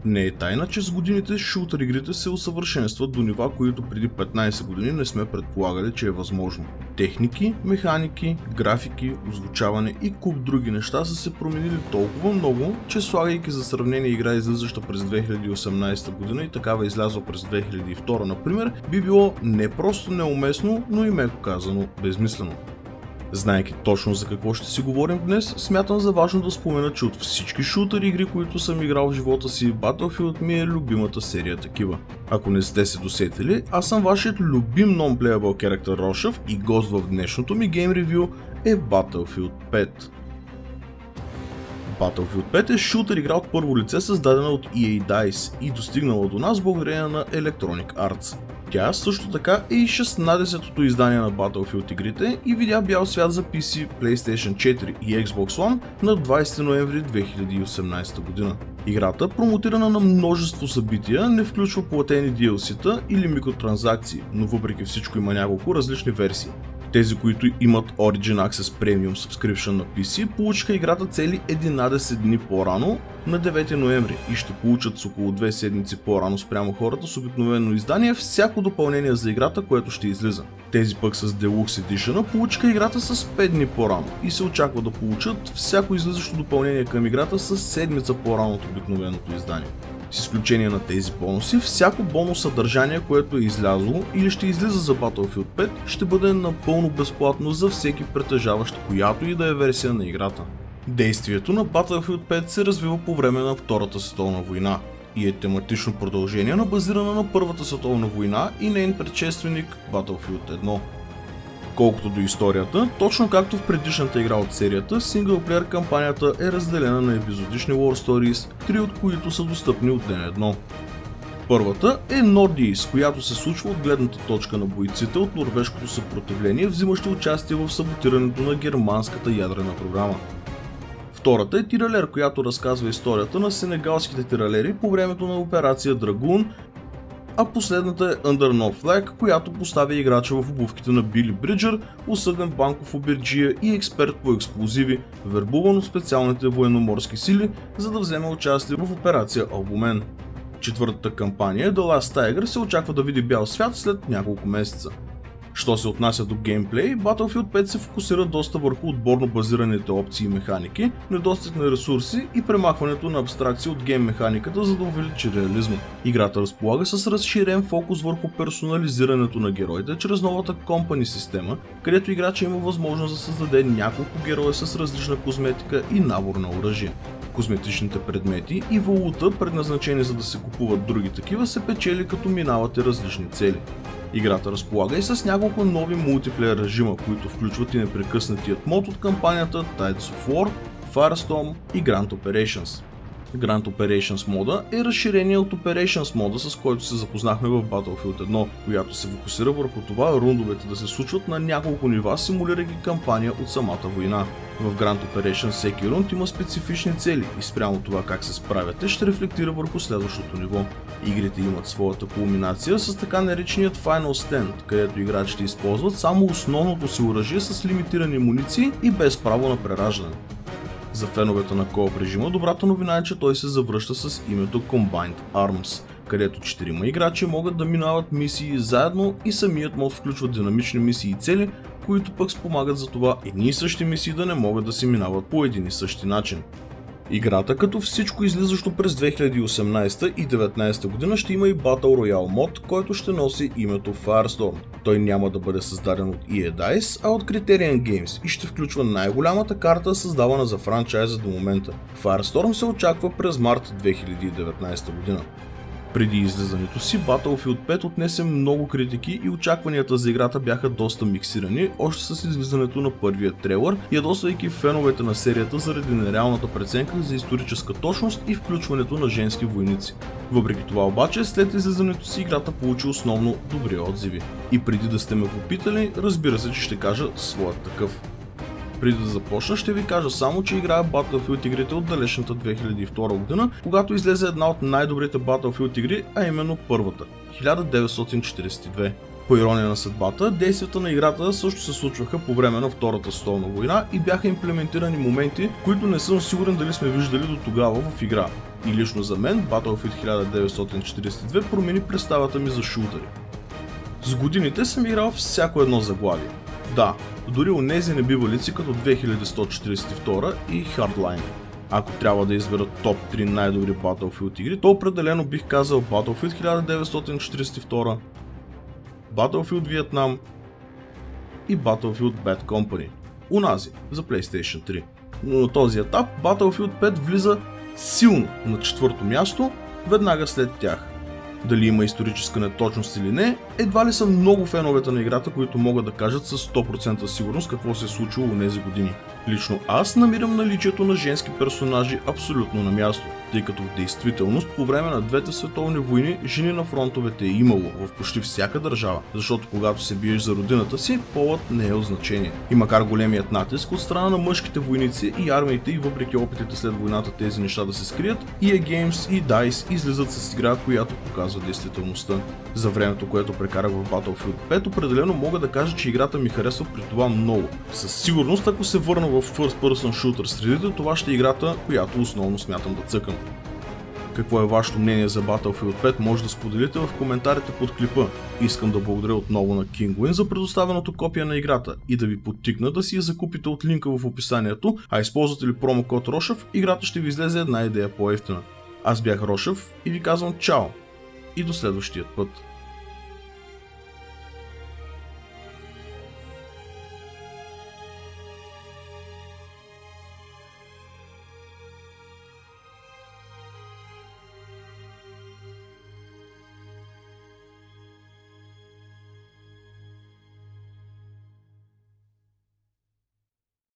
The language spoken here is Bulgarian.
Не е тайна, че с годините шутър игрите се усъвършенстват до нива, които преди 15 години не сме предполагали, че е възможно. Техники, механики, графики, озвучаване и куп други неща са се променили толкова много, че слагайки за сравнение игра излизаща през 2018 година и такава излязла през 2002 например, би било не просто неуместно, но и меко казано безмислено. Знайки точно за какво ще си говорим днес, смятам за важно да спомена, че от всички шутър игри, които съм играл в живота си, Battlefield ми е любимата серия такива. Ако не сте се досетили, аз съм вашият любим non-playable character Рошев и гост в днешното ми гейм ревю е Battlefield 5. Battlefield 5 е шутър игра от първо лице, създадена от EA DICE и достигнала до нас благодарение на Electronic Arts. Тя също така е и 16-тото издание на Battlefield игрите и видя бял свят за PC, PlayStation 4 и Xbox One на 20 ноември 2018 година. Играта, промотирана на множество събития, не включва платени DLC-та или микротранзакции, но въпреки всичко има няколко различни версии. Тези, които имат Origin Access Premium Subscription на PC, получиха играта цели 11 дни по-рано, на 9 ноември, и ще получат с около 2 седмици по-рано спрямо хората с обикновено издание всяко допълнение за играта, което ще излиза. Тези пък с Deluxe Edition получиха играта с 5 дни по-рано и се очаква да получат всяко излизащо допълнение към играта с седмица по-рано от обикновеното издание. С изключение на тези бонуси, всяко бонус съдържание, което е излязло или ще излиза за Battlefield 5, ще бъде напълно безплатно за всеки притежаващ която и да е версия на играта. Действието на Battlefield 5 се развива по време на Втората световна война и е тематично продължение на базирана на Първата световна война и нейн предшественик Battlefield 1. Колкото до историята, точно както в предишната игра от серията, синглплеер кампанията е разделена на епизодични War Stories, 3 от които са достъпни от ден 1. Първата е Northeast, която се случва от гледната точка на бойците от норвежкото съпротивление, взимащи участие в саботирането на германската ядрена програма. Втората е Тиралер, която разказва историята на сенегалските тиралери по времето на операция Драгун, а последната е Under No Flag, която поставя играча в обувките на Били Бриджър, осъден банков обирджия и експерт по експлозиви, вербуван от специалните военноморски сили, за да вземе участие в операция Албумен. Четвъртата кампания, The Last Tiger, се очаква да види бял свят след няколко месеца. Що се отнася до геймплей, Battlefield 5 се фокусира доста върху отборно базираните опции и механики, недостиг на ресурси и премахването на абстракции от гейм механиката, за да увеличи реализма. Играта разполага с разширен фокус върху персонализирането на героите чрез новата Company система, където играча има възможност да създаде няколко героя с различна козметика и набор на оръжие. Козметичните предмети и валута, предназначени за да се купуват други такива, се печели като минавате различни цели. Играта разполага и с няколко нови мултиплеер режима, които включват и непрекъснатият мод от кампанията Tides of War, Firestorm и Grand Operations. Grand Operations мода е разширение от Operations мода, с който се запознахме в Battlefield 1, която се фокусира върху това рундовете да се случват на няколко нива, симулирайки кампания от самата война. В Grand Operations всеки рунд има специфични цели и спрямо това как се справяте ще рефлектира върху следващото ниво. Игрите имат своята кулминация с така нареченият Final Stand, където играчите използват само основното си оръжие с лимитирани муниции и без право на прераждане. За феновете на кооп режима добрата новина е, че той се завръща с името Combined Arms, където 4 играчи могат да минават мисии заедно и самият мод включва динамични мисии и цели, които пък спомагат за това едни и същи мисии да не могат да се минават по един и същи начин. Играта, като всичко излизащо през 2018 и 2019 година, ще има и Battle Royale мод, който ще носи името Firestorm. Той няма да бъде създаден от EA DICE, а от Criterion Games и ще включва най-голямата карта, създавана за франчайза до момента. Firestorm се очаква през март 2019 година. Преди излизането си, Battlefield 5 отнесе много критики и очакванията за играта бяха доста миксирани, още с излизането на първия трейлър, ядосвайки феновете на серията заради нереалната преценка за историческа точност и включването на женски войници. Въпреки това обаче, след излизането си играта получи основно добри отзиви. И преди да сте ме попитали, разбира се, че ще кажа своят такъв. Преди да започна, ще ви кажа само, че играя Battlefield игрите от далечната 2002 година, когато излезе една от най-добрите Battlefield игри, а именно първата – 1942. По ирония на съдбата, действията на играта също се случваха по време на Втората световна война и бяха имплементирани моменти, които не съм сигурен дали сме виждали до тогава в игра. И лично за мен Battlefield 1942 промени представата ми за шутъри. С годините съм играл всяко едно заглавие. Да, дори онези небивалици като 2142 и Hardline. Ако трябва да избера топ 3 най-добри Battlefield игри, то определено бих казал Battlefield 1942, Battlefield Vietnam и Battlefield Bad Company, унази за PlayStation 3. Но на този етап Battlefield 5 влиза силно на четвърто място, веднага след тях. Дали има историческа неточност или не, едва ли са много феновете на играта, които могат да кажат с 100% сигурност какво се е случило в тези години. Лично аз намирам наличието на женски персонажи абсолютно на място, тъй като в действителност по време на двете световни войни жени на фронтовете е имало в почти всяка държава, защото когато се биеш за родината си, полът не е от значение. И макар големият натиск от страна на мъжките войници и армиите и въпреки опитите след войната тези неща да се скрият, EA Games и DICE излизат с игра, която показва действителността. За времето, което прекарах в Battlefield 5, определено мога да кажа, че играта ми харесва при това много. Със сигурност, ако се върна в First Person Shooter средите, това ще е играта, която основно смятам да цъкам. Какво е вашето мнение за Battlefield 5, може да споделите в коментарите под клипа. Искам да благодаря отново на Kinguin за предоставеното копие на играта и да ви подтикна да си я закупите от линка в описанието, а използвате ли промокод Рошев, играта ще ви излезе една идея по-евтина. Аз бях Рошев и ви казвам чао и до следващия път.